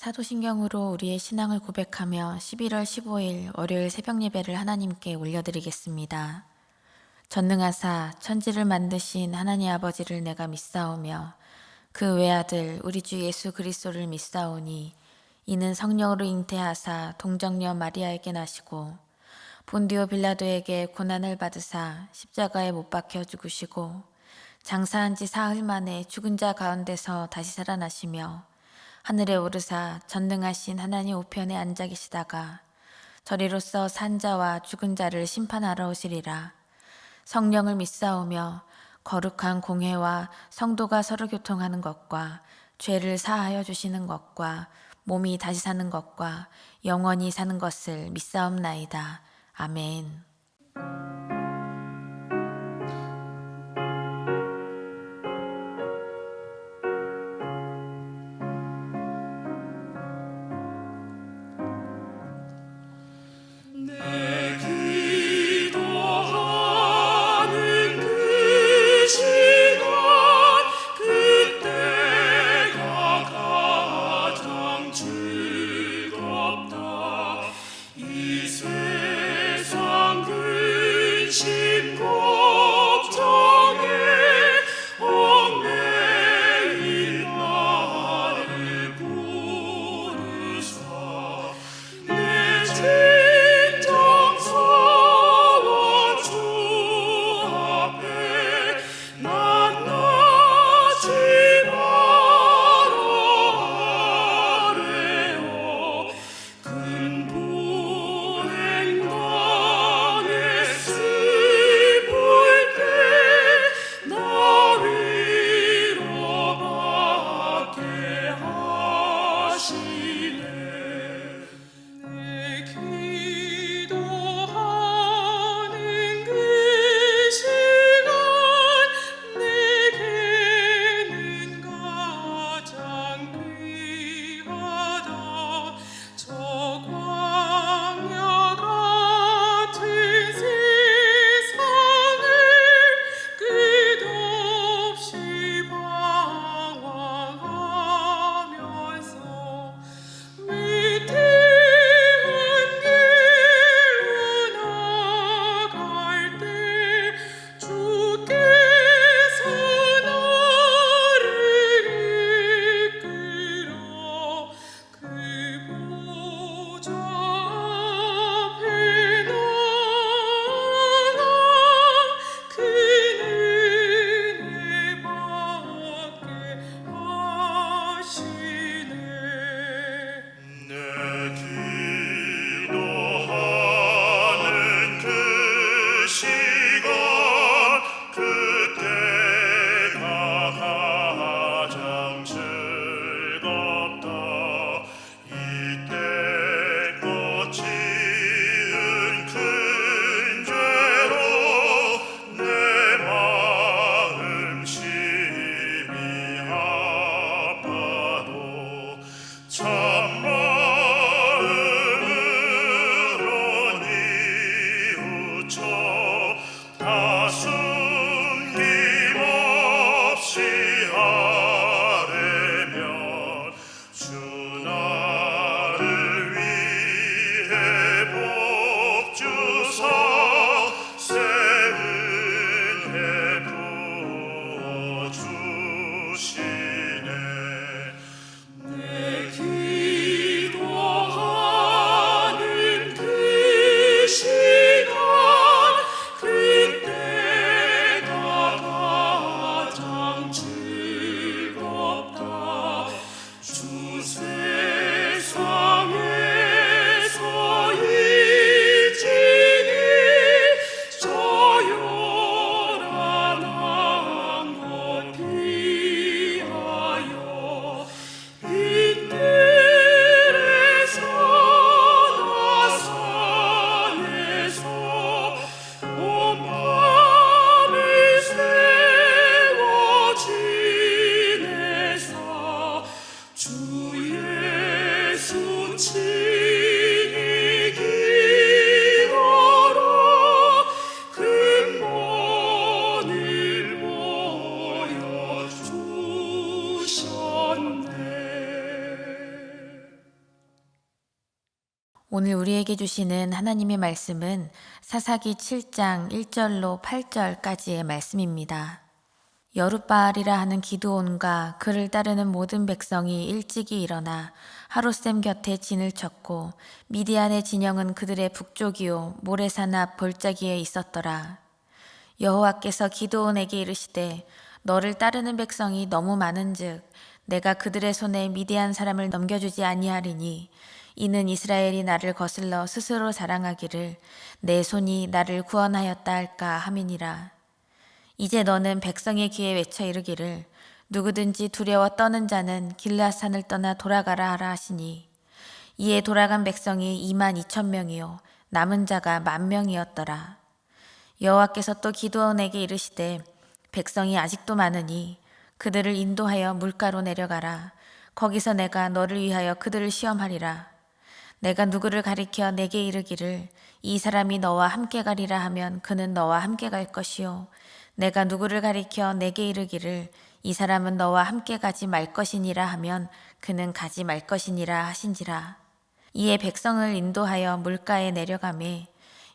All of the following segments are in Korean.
사도신경으로 우리의 신앙을 고백하며 11월 15일 월요일 새벽 예배를 하나님께 올려드리겠습니다. 전능하사 천지를 만드신 하나님 아버지를 내가 믿사오며 그 외아들 우리 주 예수 그리스도를 믿사오니 이는 성령으로 잉태하사 동정녀 마리아에게 나시고 본디오 빌라도에게 고난을 받으사 십자가에 못 박혀 죽으시고 장사한 지 사흘 만에 죽은 자 가운데서 다시 살아나시며 하늘에 오르사 전능하신 하나님 우편에 앉아 계시다가 저리로서 산 자와 죽은 자를 심판하러 오시리라. 성령을 믿사오며 거룩한 공회와 성도가 서로 교통하는 것과 죄를 사하여 주시는 것과 몸이 다시 사는 것과 영원히 사는 것을 믿사옵나이다. 아멘. 내 기도하는 그 시간 그때가 가장 즐겁다. 이 세상 그 오늘 우리에게 주시는 하나님의 말씀은 사사기 7장 1절로 8절까지의 말씀입니다. 여룻바알이라 하는 기드온과 그를 따르는 모든 백성이 일찍이 일어나 하롯셈 곁에 진을 쳤고 미디안의 진영은 그들의 북쪽이요 모레산 앞 볼자기에 있었더라. 여호와께서 기드온에게 이르시되 너를 따르는 백성이 너무 많은즉 내가 그들의 손에 미디안 사람을 넘겨주지 아니하리니 이는 이스라엘이 나를 거슬러 스스로 자랑하기를 내 손이 나를 구원하였다 할까 함이니라. 이제 너는 백성의 귀에 외쳐 이르기를 누구든지 두려워 떠는 자는 길앗산을 떠나 돌아가라 하라 하시니 이에 돌아간 백성이 22,000명이요 남은 자가 10,000명이었더라. 여호와께서 또 기드온에게 이르시되 백성이 아직도 많으니 그들을 인도하여 물가로 내려가라. 거기서 내가 너를 위하여 그들을 시험하리라. 내가 누구를 가리켜 내게 이르기를 이 사람이 너와 함께 가리라 하면 그는 너와 함께 갈 것이요 내가 누구를 가리켜 내게 이르기를 이 사람은 너와 함께 가지 말 것이니라 하면 그는 가지 말 것이니라 하신지라. 이에 백성을 인도하여 물가에 내려가매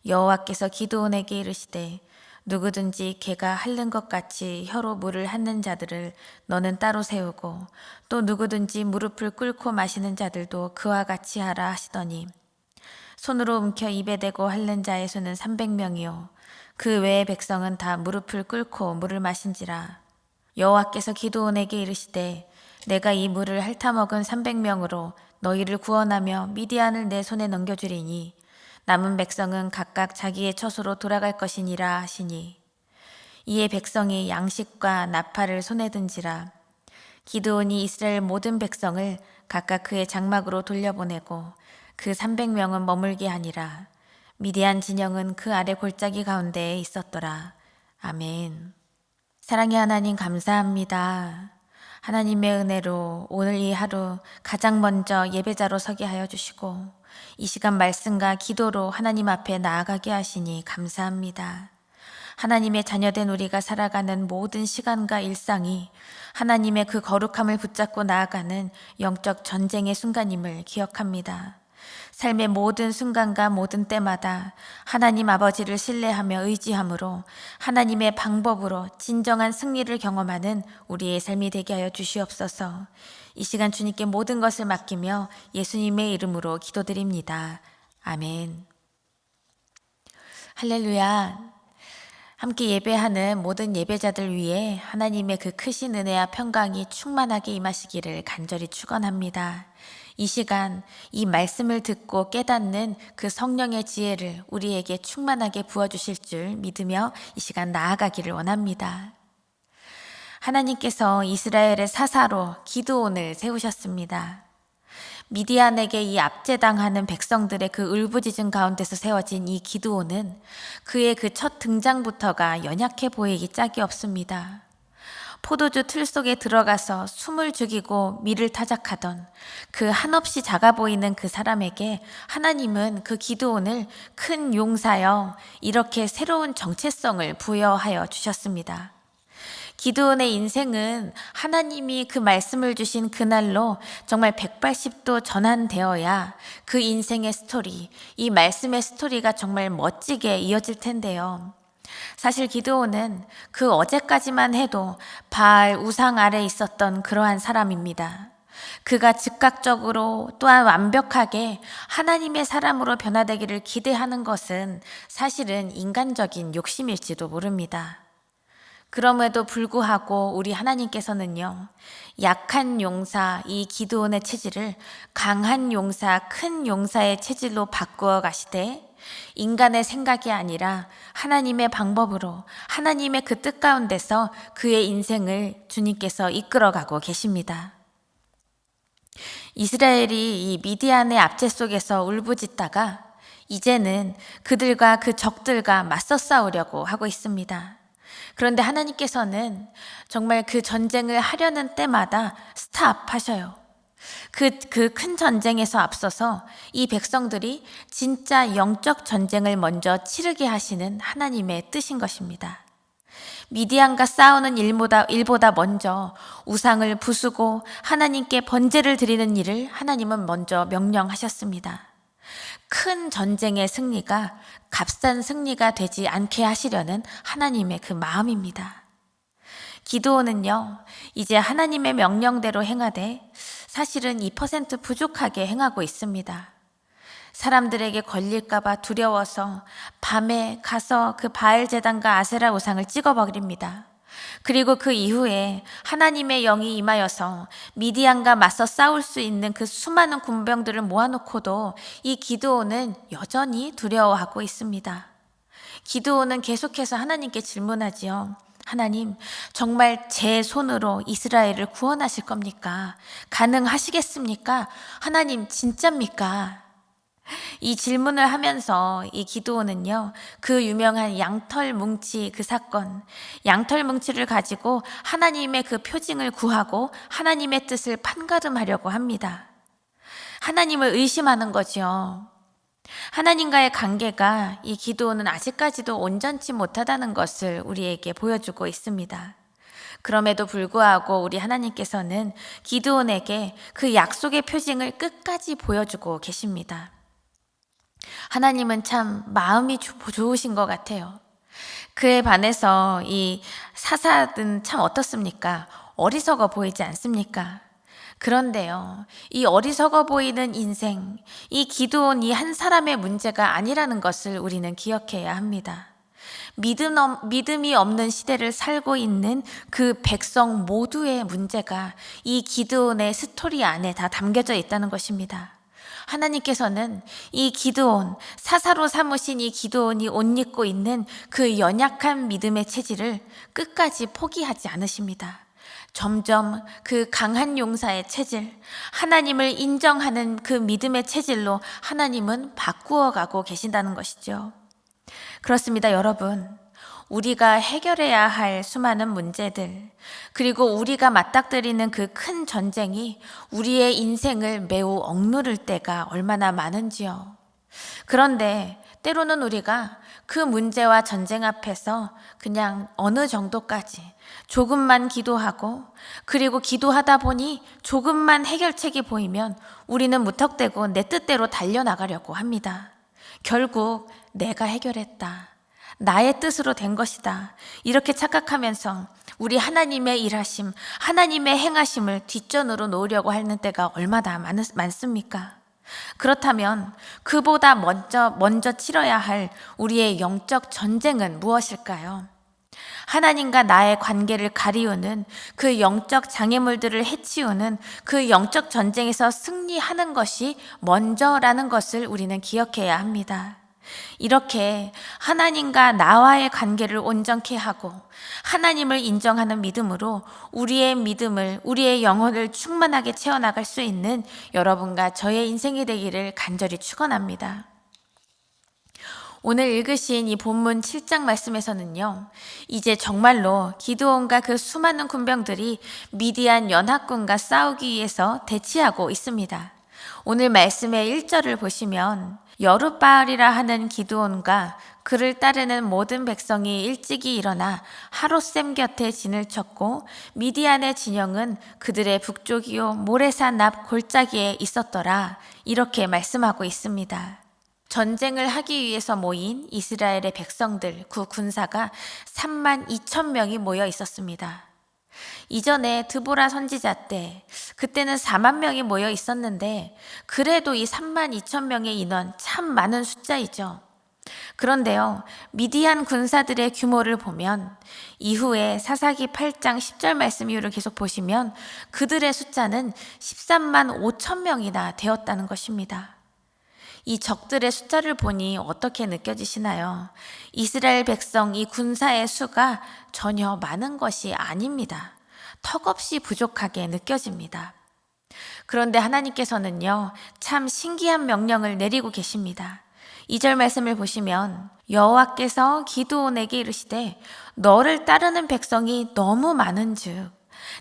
여호와께서 기드온에게 이르시되 누구든지 개가 핥는 것 같이 혀로 물을 핥는 자들을 너는 따로 세우고 또 누구든지 무릎을 꿇고 마시는 자들도 그와 같이 하라 하시더니 손으로 움켜 입에 대고 핥는 자의 수는 300명이요 그 외의 백성은 다 무릎을 꿇고 물을 마신지라. 여호와께서 기드온에게 이르시되 내가 이 물을 핥아먹은 300명으로 너희를 구원하며 미디안을 내 손에 넘겨주리니 남은 백성은 각각 자기의 처소로 돌아갈 것이니라 하시니 이에 백성이 양식과 나팔을 손에 든지라. 기드온이 이스라엘 모든 백성을 각각 그의 장막으로 돌려보내고 그 300명은 머물게 하니라. 미디안 진영은 그 아래 골짜기 가운데에 있었더라. 아멘. 사랑의 하나님 감사합니다. 하나님의 은혜로 오늘 이 하루 가장 먼저 예배자로 서게 하여 주시고 이 시간 말씀과 기도로 하나님 앞에 나아가게 하시니 감사합니다. 하나님의 자녀된 우리가 살아가는 모든 시간과 일상이 하나님의 그 거룩함을 붙잡고 나아가는 영적 전쟁의 순간임을 기억합니다. 삶의 모든 순간과 모든 때마다 하나님 아버지를 신뢰하며 의지함으로 하나님의 방법으로 진정한 승리를 경험하는 우리의 삶이 되게 하여 주시옵소서. 이 시간 주님께 모든 것을 맡기며 예수님의 이름으로 기도드립니다. 아멘. 할렐루야. 함께 예배하는 모든 예배자들 위해 하나님의 그 크신 은혜와 평강이 충만하게 임하시기를 간절히 축원합니다. 이 시간 이 말씀을 듣고 깨닫는 그 성령의 지혜를 우리에게 충만하게 부어주실 줄 믿으며 이 시간 나아가기를 원합니다. 하나님께서 이스라엘의 사사로 기드온을 세우셨습니다. 미디안에게 이 압제당하는 백성들의 그 울부짖음 가운데서 세워진 이 기드온은 그의 그 첫 등장부터가 연약해 보이기 짝이 없습니다. 포도주 틀 속에 들어가서 숨을 죽이고 밀을 타작하던 그 한없이 작아 보이는 그 사람에게 하나님은 그 기드온을 큰 용사여 이렇게 새로운 정체성을 부여하여 주셨습니다. 기드온의 인생은 하나님이 그 말씀을 주신 그날로 정말 180도 전환되어야 그 인생의 스토리, 이 말씀의 스토리가 정말 멋지게 이어질 텐데요. 사실 기드온은 그 어제까지만 해도 바알 우상 아래 있었던 그러한 사람입니다. 그가 즉각적으로 또한 완벽하게 하나님의 사람으로 변화되기를 기대하는 것은 사실은 인간적인 욕심일지도 모릅니다. 그럼에도 불구하고 우리 하나님께서는요, 약한 용사 이 기드온의 체질을 강한 용사, 큰 용사의 체질로 바꾸어 가시되 인간의 생각이 아니라 하나님의 방법으로 하나님의 그 뜻 가운데서 그의 인생을 주님께서 이끌어가고 계십니다. 이스라엘이 이 미디안의 압제 속에서 울부짖다가 이제는 그들과 그 적들과 맞서 싸우려고 하고 있습니다. 그런데 하나님께서는 정말 그 전쟁을 하려는 때마다 스탑하셔요. 그 큰 전쟁에서 앞서서 이 백성들이 진짜 영적 전쟁을 먼저 치르게 하시는 하나님의 뜻인 것입니다. 미디안과 싸우는 일보다 먼저 우상을 부수고 하나님께 번제를 드리는 일을 하나님은 먼저 명령하셨습니다. 큰 전쟁의 승리가 값싼 승리가 되지 않게 하시려는 하나님의 그 마음입니다. 기드온은요, 이제 하나님의 명령대로 행하되 사실은 2% 부족하게 행하고 있습니다. 사람들에게 걸릴까봐 두려워서 밤에 가서 그 바알 제단과 아세라 우상을 찍어버립니다. 그리고 그 이후에 하나님의 영이 임하여서 미디안과 맞서 싸울 수 있는 그 수많은 군병들을 모아놓고도 이 기드온은 여전히 두려워하고 있습니다. 기드온은 계속해서 하나님께 질문하지요. 하나님, 정말 제 손으로 이스라엘을 구원하실 겁니까? 가능하시겠습니까? 하나님, 진짜입니까? 이 질문을 하면서 이 기드온은요, 그 유명한 양털 뭉치 그 사건, 양털 뭉치를 가지고 하나님의 그 표징을 구하고 하나님의 뜻을 판가름하려고 합니다. 하나님을 의심하는 거죠. 하나님과의 관계가 이 기드온은 아직까지도 온전치 못하다는 것을 우리에게 보여주고 있습니다. 그럼에도 불구하고 우리 하나님께서는 기드온에게 그 약속의 표징을 끝까지 보여주고 계십니다. 하나님은 참 마음이 좋으신 것 같아요. 그에 반해서 이 사사는 참 어떻습니까? 어리석어 보이지 않습니까? 그런데요, 이 어리석어 보이는 인생, 이 기드온 이 한 사람의 문제가 아니라는 것을 우리는 기억해야 합니다. 믿음이 없는 시대를 살고 있는 그 백성 모두의 문제가 이 기드온의 스토리 안에 다 담겨져 있다는 것입니다. 하나님께서는 이 기드온, 사사로 삼으신 이 기드온이 옷 입고 있는 그 연약한 믿음의 체질을 끝까지 포기하지 않으십니다. 점점 그 강한 용사의 체질, 하나님을 인정하는 그 믿음의 체질로 하나님은 바꾸어 가고 계신다는 것이죠. 그렇습니다, 여러분. 우리가 해결해야 할 수많은 문제들, 그리고 우리가 맞닥뜨리는 그 큰 전쟁이 우리의 인생을 매우 억누를 때가 얼마나 많은지요. 그런데 때로는 우리가 그 문제와 전쟁 앞에서 그냥 어느 정도까지 조금만 기도하고, 그리고 기도하다 보니 조금만 해결책이 보이면 우리는 무턱대고 내 뜻대로 달려나가려고 합니다. 결국 내가 해결했다, 나의 뜻으로 된 것이다, 이렇게 착각하면서 우리 하나님의 일하심, 하나님의 행하심을 뒷전으로 놓으려고 하는 때가 얼마나 많습니까? 그렇다면 그보다 먼저 치러야 할 우리의 영적 전쟁은 무엇일까요? 하나님과 나의 관계를 가리우는 그 영적 장애물들을 해치우는 그 영적 전쟁에서 승리하는 것이 먼저라는 것을 우리는 기억해야 합니다. 이렇게 하나님과 나와의 관계를 온전케 하고 하나님을 인정하는 믿음으로 우리의 믿음을, 우리의 영혼을 충만하게 채워나갈 수 있는 여러분과 저의 인생이 되기를 간절히 축원합니다. 오늘 읽으신 이 본문 7장 말씀에서는요, 이제 정말로 기드온과 그 수많은 군병들이 미디안 연합군과 싸우기 위해서 대치하고 있습니다. 오늘 말씀의 1절을 보시면 여룻바알이라 하는 기드온과 그를 따르는 모든 백성이 일찍이 일어나 하롯셈 곁에 진을 쳤고 미디안의 진영은 그들의 북쪽이요 모레산 앞 골짜기에 있었더라, 이렇게 말씀하고 있습니다. 전쟁을 하기 위해서 모인 이스라엘의 백성들, 그 군사가 32,000명이 모여 있었습니다. 이전에 드보라 선지자 때 그때는 4만 명이 모여 있었는데 그래도 이 32,000명의 인원 참 많은 숫자이죠. 그런데요, 미디안 군사들의 규모를 보면 이후에 사사기 8장 10절 말씀 이후를 계속 보시면 그들의 숫자는 13만 5천 명이나 되었다는 것입니다. 이 적들의 숫자를 보니 어떻게 느껴지시나요? 이스라엘 백성 이 군사의 수가 전혀 많은 것이 아닙니다. 턱없이 부족하게 느껴집니다. 그런데 하나님께서는요, 참 신기한 명령을 내리고 계십니다. 2절 말씀을 보시면 여호와께서 기드온에게 이르시되 너를 따르는 백성이 너무 많은즉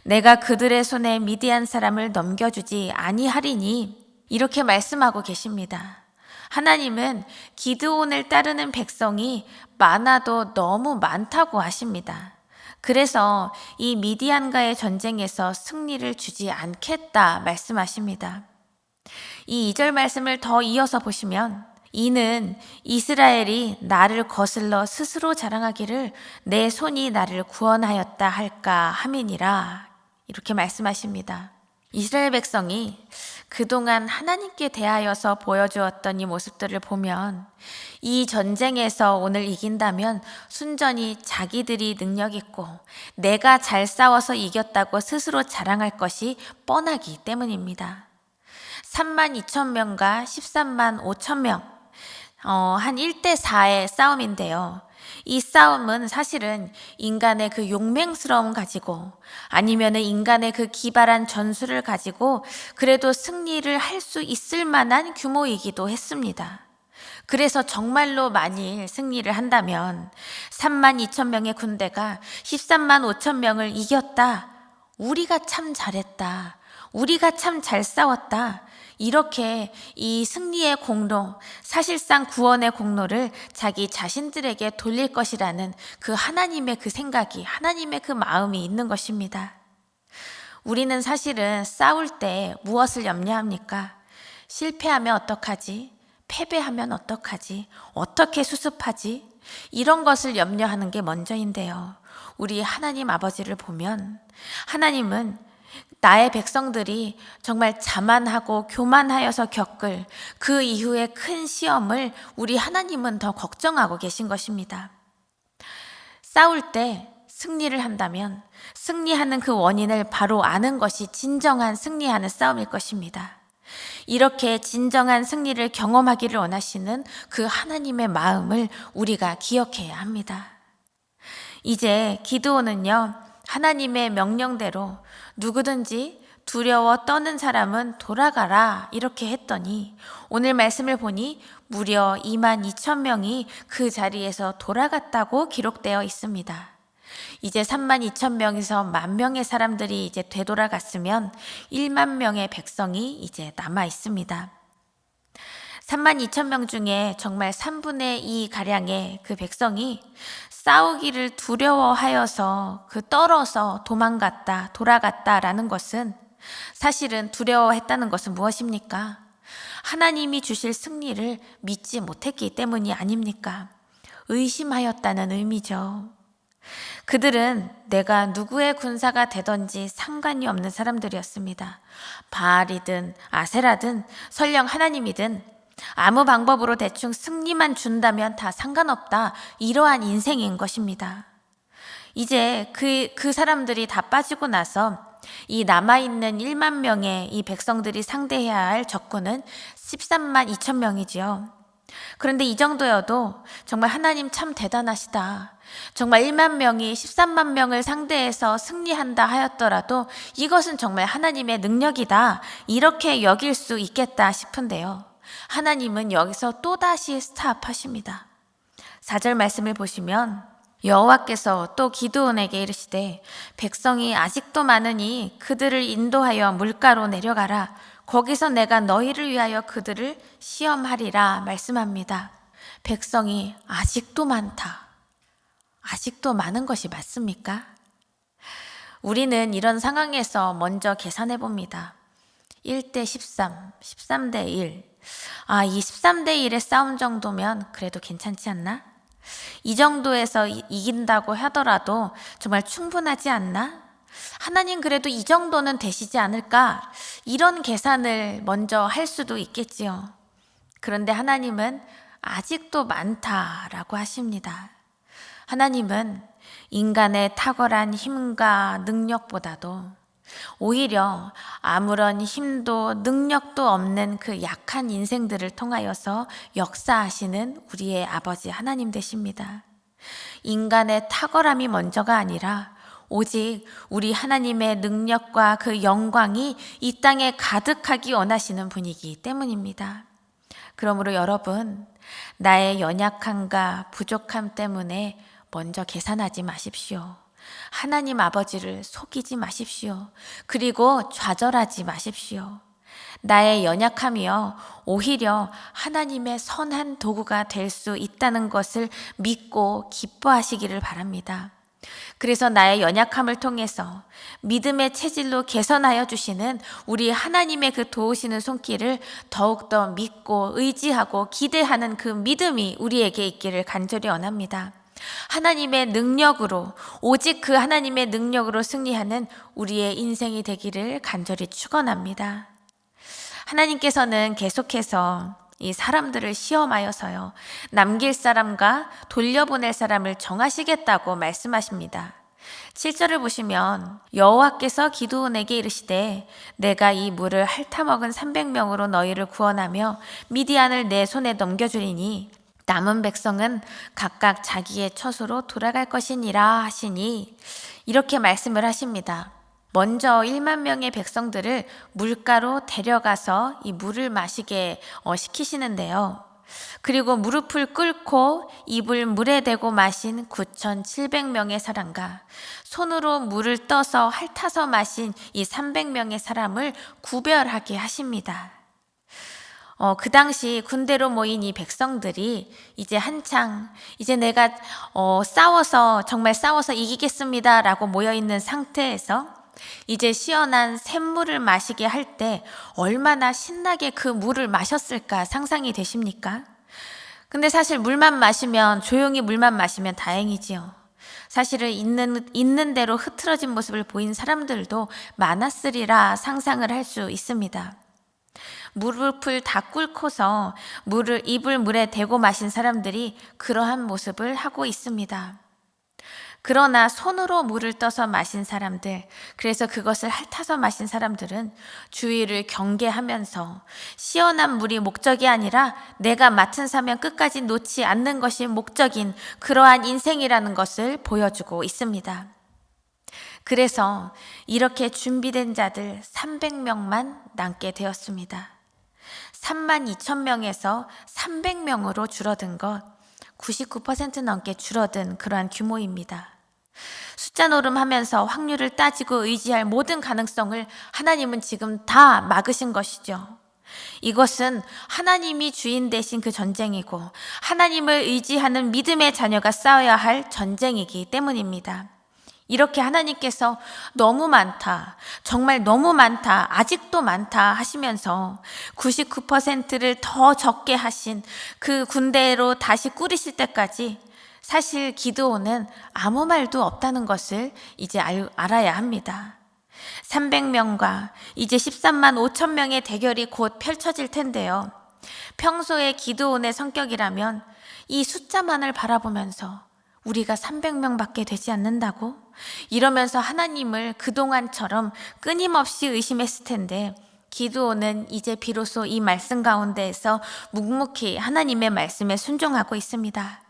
내가 그들의 손에 미디안 사람을 넘겨주지 아니하리니, 이렇게 말씀하고 계십니다. 하나님은 기드온을 따르는 백성이 많아도 너무 많다고 하십니다. 그래서 이 미디안과의 전쟁에서 승리를 주지 않겠다 말씀하십니다. 이 2절 말씀을 더 이어서 보시면 이는 이스라엘이 나를 거슬러 스스로 자랑하기를 내 손이 나를 구원하였다 할까 함이니라. 이렇게 말씀하십니다. 이스라엘 백성이 그동안 하나님께 대하여서 보여주었던 이 모습들을 보면 이 전쟁에서 오늘 이긴다면 순전히 자기들이 능력 있고 내가 잘 싸워서 이겼다고 스스로 자랑할 것이 뻔하기 때문입니다. 3만 2천 명과 13만 5천 명, 한 1대 4의 싸움인데요. 이 싸움은 사실은 인간의 그 용맹스러움 가지고 아니면은 인간의 그 기발한 전술을 가지고 그래도 승리를 할 수 있을 만한 규모이기도 했습니다. 그래서 정말로 만일 승리를 한다면 3만 2천 명의 군대가 13만 5천 명을 이겼다. 우리가 참 잘했다. 우리가 참 잘 싸웠다. 이렇게 이 승리의 공로, 사실상 구원의 공로를 자기 자신들에게 돌릴 것이라는 그 하나님의 그 생각이, 하나님의 그 마음이 있는 것입니다. 우리는 사실은 싸울 때 무엇을 염려합니까? 실패하면 어떡하지? 패배하면 어떡하지? 어떻게 수습하지? 이런 것을 염려하는 게 먼저인데요. 우리 하나님 아버지를 보면 하나님은 나의 백성들이 정말 자만하고 교만하여서 겪을 그 이후의 큰 시험을 우리 하나님은 더 걱정하고 계신 것입니다. 싸울 때 승리를 한다면 승리하는 그 원인을 바로 아는 것이 진정한 승리하는 싸움일 것입니다. 이렇게 진정한 승리를 경험하기를 원하시는 그 하나님의 마음을 우리가 기억해야 합니다. 이제 기드온은요, 하나님의 명령대로 누구든지 두려워 떠는 사람은 돌아가라 이렇게 했더니 오늘 말씀을 보니 무려 2만 2천 명이 그 자리에서 돌아갔다고 기록되어 있습니다. 이제 3만 2천 명에서 1만 명의 사람들이 이제 되돌아갔으면 1만 명의 백성이 이제 남아 있습니다. 3만 2천 명 중에 정말 3분의 2 가량의 그 백성이 싸우기를 두려워하여서 그 떨어서 도망갔다, 돌아갔다라는 것은 사실은 두려워했다는 것은 무엇입니까? 하나님이 주실 승리를 믿지 못했기 때문이 아닙니까? 의심하였다는 의미죠. 그들은 내가 누구의 군사가 되든지 상관이 없는 사람들이었습니다. 바알이든 아세라든 설령 하나님이든 아무 방법으로 대충 승리만 준다면 다 상관없다. 이러한 인생인 것입니다. 이제 그 사람들이 다 빠지고 나서 이 남아있는 1만 명의 이 백성들이 상대해야 할 적군은 13만 2천 명이지요. 그런데 이 정도여도 정말 하나님 참 대단하시다. 정말 1만 명이 13만 명을 상대해서 승리한다 하였더라도 이것은 정말 하나님의 능력이다. 이렇게 여길 수 있겠다 싶은데요. 하나님은 여기서 또다시 스탑하십니다. 4절 말씀을 보시면 여호와께서 또 기드온에게 이르시되 백성이 아직도 많으니 그들을 인도하여 물가로 내려가라. 거기서 내가 너희를 위하여 그들을 시험하리라 말씀합니다. 백성이 아직도 많다. 아직도 많은 것이 맞습니까? 우리는 이런 상황에서 먼저 계산해 봅니다. 1대 13, 13대 1. 이 13대 1의 싸움 정도면 그래도 괜찮지 않나? 이 정도에서 이긴다고 하더라도 정말 충분하지 않나? 하나님 그래도 이 정도는 되시지 않을까? 이런 계산을 먼저 할 수도 있겠지요. 그런데 하나님은 아직도 많다라고 하십니다. 하나님은 인간의 탁월한 힘과 능력보다도 오히려 아무런 힘도 능력도 없는 그 약한 인생들을 통하여서 역사하시는 우리의 아버지 하나님 되십니다. 인간의 탁월함이 먼저가 아니라 오직 우리 하나님의 능력과 그 영광이 이 땅에 가득하기 원하시는 분이기 때문입니다. 그러므로 여러분, 나의 연약함과 부족함 때문에 먼저 계산하지 마십시오. 하나님 아버지를 속이지 마십시오. 그리고 좌절하지 마십시오. 나의 연약함이요, 오히려 하나님의 선한 도구가 될 수 있다는 것을 믿고 기뻐하시기를 바랍니다. 그래서 나의 연약함을 통해서 믿음의 체질로 개선하여 주시는 우리 하나님의 그 도우시는 손길을 더욱더 믿고 의지하고 기대하는 그 믿음이 우리에게 있기를 간절히 원합니다. 하나님의 능력으로, 오직 그 하나님의 능력으로 승리하는 우리의 인생이 되기를 간절히 축원합니다. 하나님께서는 계속해서 이 사람들을 시험하여서요, 남길 사람과 돌려보낼 사람을 정하시겠다고 말씀하십니다. 7절을 보시면 여호와께서 기드온에게 이르시되 내가 이 물을 핥아먹은 300명으로 너희를 구원하며 미디안을 내 손에 넘겨주리니 남은 백성은 각각 자기의 처소로 돌아갈 것이니라 하시니, 이렇게 말씀을 하십니다. 먼저 1만 명의 백성들을 물가로 데려가서 이 물을 마시게 시키시는데요. 그리고 무릎을 꿇고 입을 물에 대고 마신 9,700명의 사람과 손으로 물을 떠서 핥아서 마신 이 300명의 사람을 구별하게 하십니다. 그 당시 군대로 모인 이 백성들이 이제 한창 내가 정말 싸워서 이기겠습니다 라고 모여있는 상태에서 이제 시원한 샘물을 마시게 할 때 얼마나 신나게 그 물을 마셨을까 상상이 되십니까? 근데 사실 조용히 물만 마시면 다행이지요. 사실은 있는 대로 흐트러진 모습을 보인 사람들도 많았으리라 상상을 할 수 있습니다. 무릎을 다 꿇고서 입을 물에 대고 마신 사람들이 그러한 모습을 하고 있습니다. 그러나 손으로 물을 떠서 마신 사람들, 그래서 그것을 핥아서 마신 사람들은 주위를 경계하면서 시원한 물이 목적이 아니라 내가 맡은 사명 끝까지 놓지 않는 것이 목적인 그러한 인생이라는 것을 보여주고 있습니다. 그래서 이렇게 준비된 자들 300명만 남게 되었습니다. 32,000명에서 300명으로 줄어든 것, 99% 넘게 줄어든 그러한 규모입니다. 숫자 노름하면서 확률을 따지고 의지할 모든 가능성을 하나님은 지금 다 막으신 것이죠. 이것은 하나님이 주인 되신 그 전쟁이고 하나님을 의지하는 믿음의 자녀가 싸워야 할 전쟁이기 때문입니다. 이렇게 하나님께서 너무 많다, 정말 너무 많다, 아직도 많다 하시면서 99%를 더 적게 하신 그 군대로 다시 꾸리실 때까지 사실 기드온은 아무 말도 없다는 것을 이제 알아야 합니다. 300명과 이제 13만 5천 명의 대결이 곧 펼쳐질 텐데요. 평소에 기드온의 성격이라면 이 숫자만을 바라보면서 우리가 300명밖에 되지 않는다고? 이러면서 하나님을 그동안처럼 끊임없이 의심했을 텐데, 기드온은 이제 비로소 이 말씀 가운데에서 묵묵히 하나님의 말씀에 순종하고 있습니다.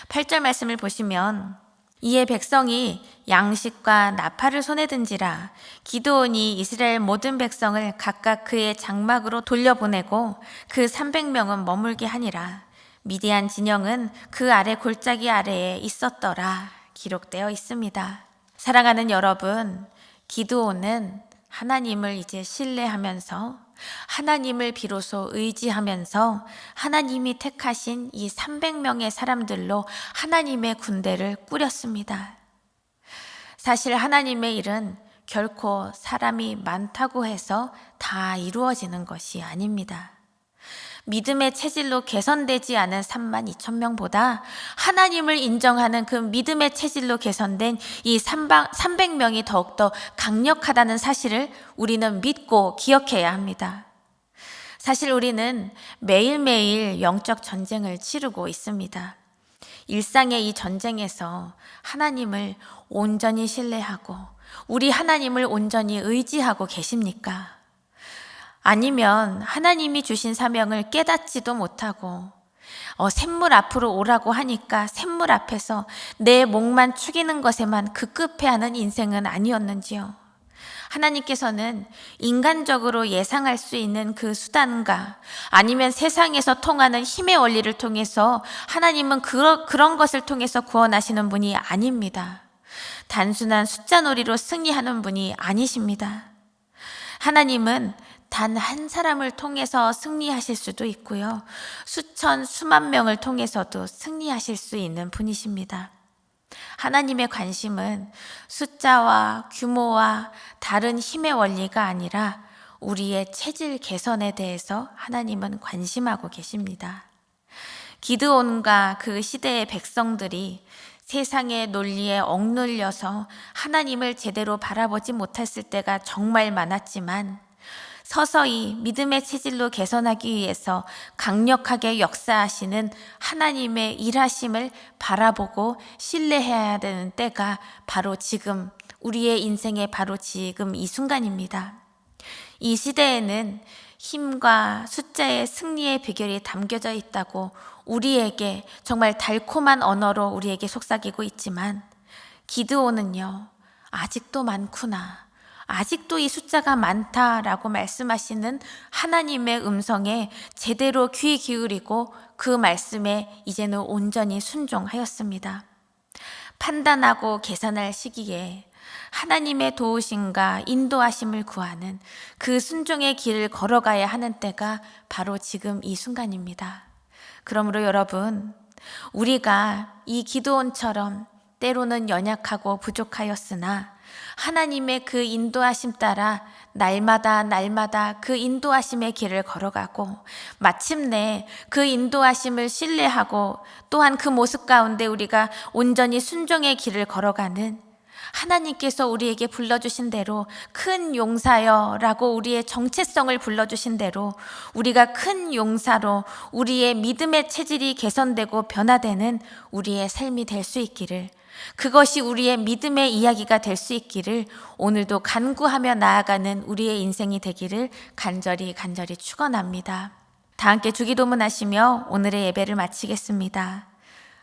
8절 말씀을 보시면 이에 백성이 양식과 나팔을 손에 든지라 기드온이 이스라엘 모든 백성을 각각 그의 장막으로 돌려보내고 그 300명은 머물게 하니라. 미디안 진영은 그 아래 골짜기 아래에 있었더라 기록되어 있습니다. 사랑하는 여러분, 기드온은 하나님을 이제 신뢰하면서 하나님을 비로소 의지하면서 하나님이 택하신 이 300명의 사람들로 하나님의 군대를 꾸렸습니다. 사실 하나님의 일은 결코 사람이 많다고 해서 다 이루어지는 것이 아닙니다. 믿음의 체질로 개선되지 않은 32,000명보다 하나님을 인정하는 그 믿음의 체질로 개선된 이 300명이 더욱더 강력하다는 사실을 우리는 믿고 기억해야 합니다. 사실 우리는 매일매일 영적 전쟁을 치르고 있습니다. 일상의 이 전쟁에서 하나님을 온전히 신뢰하고 우리 하나님을 온전히 의지하고 계십니까? 아니면 하나님이 주신 사명을 깨닫지도 못하고 샘물 앞으로 오라고 하니까 샘물 앞에서 내 목만 축이는 것에만 급급해하는 인생은 아니었는지요? 하나님께서는 인간적으로 예상할 수 있는 그 수단과 아니면 세상에서 통하는 힘의 원리를 통해서 하나님은 그런 것을 통해서 구원하시는 분이 아닙니다. 단순한 숫자 놀이로 승리하는 분이 아니십니다. 하나님은 단 한 사람을 통해서 승리하실 수도 있고요. 수천, 수만 명을 통해서도 승리하실 수 있는 분이십니다. 하나님의 관심은 숫자와 규모와 다른 힘의 원리가 아니라 우리의 체질 개선에 대해서 하나님은 관심하고 계십니다. 기드온과 그 시대의 백성들이 세상의 논리에 억눌려서 하나님을 제대로 바라보지 못했을 때가 정말 많았지만 서서히 믿음의 체질로 개선하기 위해서 강력하게 역사하시는 하나님의 일하심을 바라보고 신뢰해야 되는 때가 바로 지금, 우리의 인생의 바로 지금 이 순간입니다. 이 시대에는 힘과 숫자의 승리의 비결이 담겨져 있다고 우리에게 정말 달콤한 언어로 우리에게 속삭이고 있지만, 기드온은요, 아직도 많구나, 아직도 이 숫자가 많다라고 말씀하시는 하나님의 음성에 제대로 귀 기울이고 그 말씀에 이제는 온전히 순종하였습니다. 판단하고 계산할 시기에 하나님의 도우심과 인도하심을 구하는 그 순종의 길을 걸어가야 하는 때가 바로 지금 이 순간입니다. 그러므로 여러분, 우리가 이 기드온처럼 때로는 연약하고 부족하였으나 하나님의 그 인도하심 따라 날마다 그 인도하심의 길을 걸어가고 마침내 그 인도하심을 신뢰하고 또한 그 모습 가운데 우리가 온전히 순종의 길을 걸어가는, 하나님께서 우리에게 불러주신 대로 큰 용사여 라고 우리의 정체성을 불러주신 대로 우리가 큰 용사로 우리의 믿음의 체질이 개선되고 변화되는 우리의 삶이 될 수 있기를, 그것이 우리의 믿음의 이야기가 될 수 있기를 오늘도 간구하며 나아가는 우리의 인생이 되기를 간절히 축원합니다. 다 함께 주기도문 하시며 오늘의 예배를 마치겠습니다.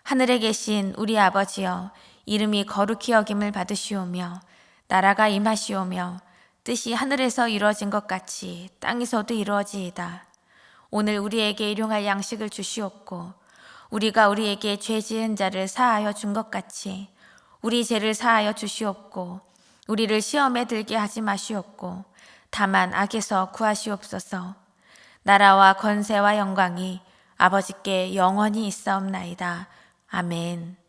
하늘에 계신 우리 아버지여, 이름이 거룩히 여김을 받으시오며 나라가 임하시오며 뜻이 하늘에서 이루어진 것 같이 땅에서도 이루어지이다. 오늘 우리에게 일용할 양식을 주시옵고 우리가 우리에게 죄 지은 자를 사하여 준 것 같이 우리 죄를 사하여 주시옵고 우리를 시험에 들게 하지 마시옵고 다만 악에서 구하시옵소서. 나라와 권세와 영광이 아버지께 영원히 있사옵나이다. 아멘.